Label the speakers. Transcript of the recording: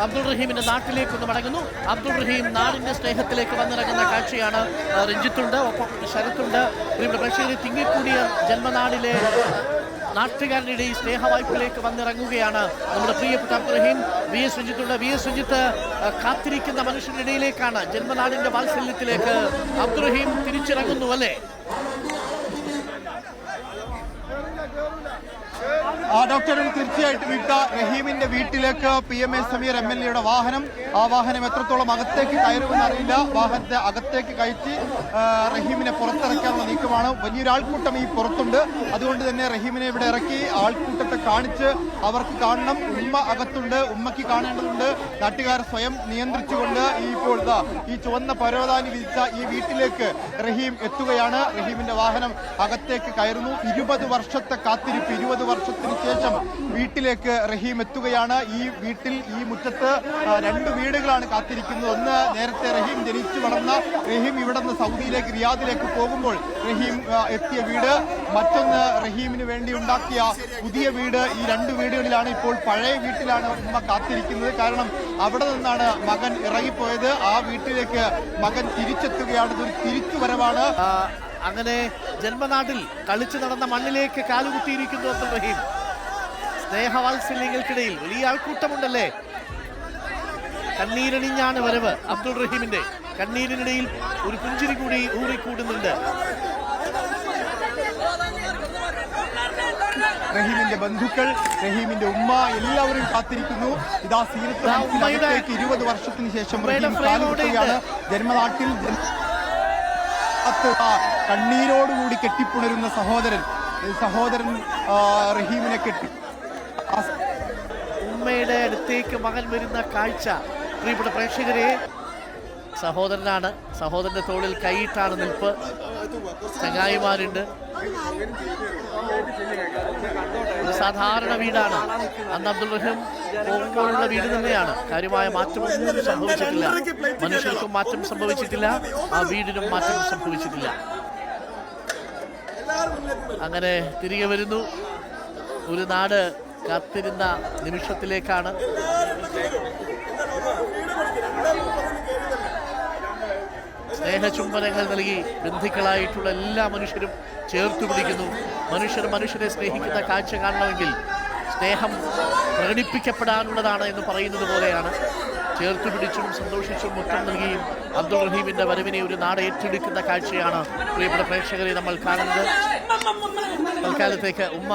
Speaker 1: അബ്ദുൾ റഹീമിന്റെ നാട്ടിലേക്കൊന്ന് മടങ്ങുന്നു. അബ്ദുൾ റഹീം നാടിന്റെ സ്നേഹത്തിലേക്ക് വന്നിറങ്ങുന്ന കാഴ്ചയാണ്. രഞ്ജിത്തുണ്ട്, ഒപ്പം ശരത്തുണ്ട്. പ്രേക്ഷകരെ തിങ്ങിക്കൂടിയ ജന്മനാടിലെ നാട്ടുകാരുടെ ഈ സ്നേഹവായ്പിലേക്ക് വന്നിറങ്ങുകയാണ് നമ്മുടെ പ്രിയപ്പെട്ട അബ്ദുൾ റഹീം. വി എസ് രഞ്ജിത്തുണ്ട്. വി എസ് രഞ്ജിത്ത് കാത്തിരിക്കുന്ന മനുഷ്യരുടെ ഇടയിലേക്കാണ്, ജന്മനാടിന്റെ വാത്സല്യത്തിലേക്ക് അബ്ദുൾ റഹീം തിരിച്ചിറങ്ങുന്നു അല്ലേ?
Speaker 2: ഡോക്ടറും തീർച്ചയായിട്ടും റഹീമിന്റെ വീട്ടിലേക്ക് PMA സമീർ MLA വാഹനം, ആ വാഹനം എത്രത്തോളം അകത്തേക്ക് കയറുമെന്ന് അറിയില്ല. വാഹനത്തെ അകത്തേക്ക് കയറ്റി റഹീമിനെ പുറത്തിറക്കാനുള്ള നീക്കമാണ്. വലിയൊരു ആൾക്കൂട്ടം ഈ പുറത്തുണ്ട്. അതുകൊണ്ട് തന്നെ റഹീമിനെ ഇവിടെ ഇറക്കി ആൾക്കൂട്ടത്തെ കാണിച്ച് അവർക്ക് കാണണം. ഉമ്മ അകത്തുണ്ട്, ഉമ്മയ്ക്ക് കാണേണ്ടതുണ്ട്. നാട്ടുകാരെ സ്വയം നിയന്ത്രിച്ചുകൊണ്ട് ഇപ്പോൾ ഈ ചുവന്ന പരവതാനി വിരിച്ച ഈ വീട്ടിലേക്ക് റഹീം എത്തുകയാണ്. റഹീമിന്റെ വാഹനം അകത്തേക്ക് കയറുന്നു. 20 വർഷത്തെ കാത്തിരിപ്പ്, 20 വർഷത്തിന് ശേഷം വീട്ടിലേക്ക് റഹീം എത്തുകയാണ്. ഈ വീട്ടിൽ, ഈ മുറ്റത്ത് 2 വീടുകളാണ് കാത്തിരിക്കുന്നത്. ഒന്ന് നേരത്തെ റഹീം ജനിച്ചു വളർന്ന, റഹീം ഇവിടെ നിന്ന് സൗദിയിലേക്ക്, റിയാദിലേക്ക് പോകുമ്പോൾ റഹീം എത്തിയ വീട്. മറ്റൊന്ന് റഹീമിന് വേണ്ടി ഉണ്ടാക്കിയ പുതിയ വീട്. ഈ 2 വീടുകളിലാണ് ഇപ്പോൾ. പഴയ വീട്ടിലാണ് ഉമ്മ കാത്തിരിക്കുന്നത്. കാരണം അവിടെ നിന്നാണ് മകൻ ഇറങ്ങിപ്പോയത്. ആ വീട്ടിലേക്ക് മകൻ തിരിച്ചെത്തുകയാണ്. ഇതൊരു തിരിച്ചുവരവാണ്.
Speaker 1: അങ്ങനെ ജന്മനാട്ടിൽ കളിച്ചു നടന്ന മണ്ണിലേക്ക് കാലുകുത്തിയിരിക്കുന്നു അബ്ദുൾ റഹീം. സ്നേഹവാത്സല്യങ്ങൾക്കിടയിൽ വലിയ ആൾക്കൂട്ടമുണ്ടല്ലേ. കണ്ണീരണിഞ്ഞാണ് വരവ് അബ്ദുൾ റഹീമിന്റെ. കണ്ണീരിനിടയിൽ ഒരു പുഞ്ചിരി കൂടി ഊറിക്കൂടുന്നുണ്ട്.
Speaker 2: റഹീമിന്റെ ബന്ധുക്കൾ, റഹീമിന്റെ ഉമ്മ, എല്ലാവരും കാത്തിരിക്കുന്നു. ഇതാ സീനത്തേക്ക് 20 വർഷത്തിന് ശേഷം റഹീം കാലുകുത്തുകയാണ് ജന്മനാട്ടിൽ. കണ്ണീരോടുകൂടി കെട്ടിപ്പുണരുന്ന സഹോദരൻ റഹീമിനെ കെട്ടി.
Speaker 1: ഉമ്മയുടെ അടുത്തേക്ക് മകൻ വരുന്ന കാഴ്ച പ്രിയപ്പെട്ട പ്രേക്ഷകരെ. സഹോദരനാണ്, സഹോദരന്റെ തോളിൽ കൈയിട്ടാണ് നിൽപ്പ്. ചങ്ങായിമാരുണ്ട്. ഒരു സാധാരണ വീടാണ്. അന്ന് അബ്ദുൾ റഹീം പോകുമ്പോഴുള്ള വീട് തന്നെയാണ്. കാര്യമായ മാറ്റമൊന്നും സംഭവിച്ചിട്ടില്ല. മനുഷ്യർക്കും മാറ്റം സംഭവിച്ചിട്ടില്ല, ആ വീടിനും മാറ്റം സംഭവിച്ചിട്ടില്ല. അങ്ങനെ തിരികെ വരുന്നു. ഒരു നാട് കാത്തിരുന്ന നിമിഷത്തിലേക്കാണ്. സ്നേഹചുംബനങ്ങൾ നൽകി ബന്ധുക്കളായിട്ടുള്ള എല്ലാ മനുഷ്യരും ചേർത്തു പിടിക്കുന്നു. മനുഷ്യരെ സ്നേഹിക്കുന്ന കാഴ്ച കാണണമെങ്കിൽ സ്നേഹം പ്രകടിപ്പിക്കപ്പെടാനുള്ളതാണ് എന്ന് പറയുന്നത് പോലെയാണ്. ചേർത്ത് പിടിച്ചും സന്തോഷിച്ചും മുത്തം നൽകിയും അബ്ദുൾ റഹീമിന്റെ വരവിനെ ഒരു നാട് ഏറ്റെടുക്കുന്ന കാഴ്ചയാണ് പ്രിയപ്പെട്ട പ്രേക്ഷകരെ നമ്മൾ കാണുന്നത്. തൽക്കാലത്തേക്ക് ഉമ്മ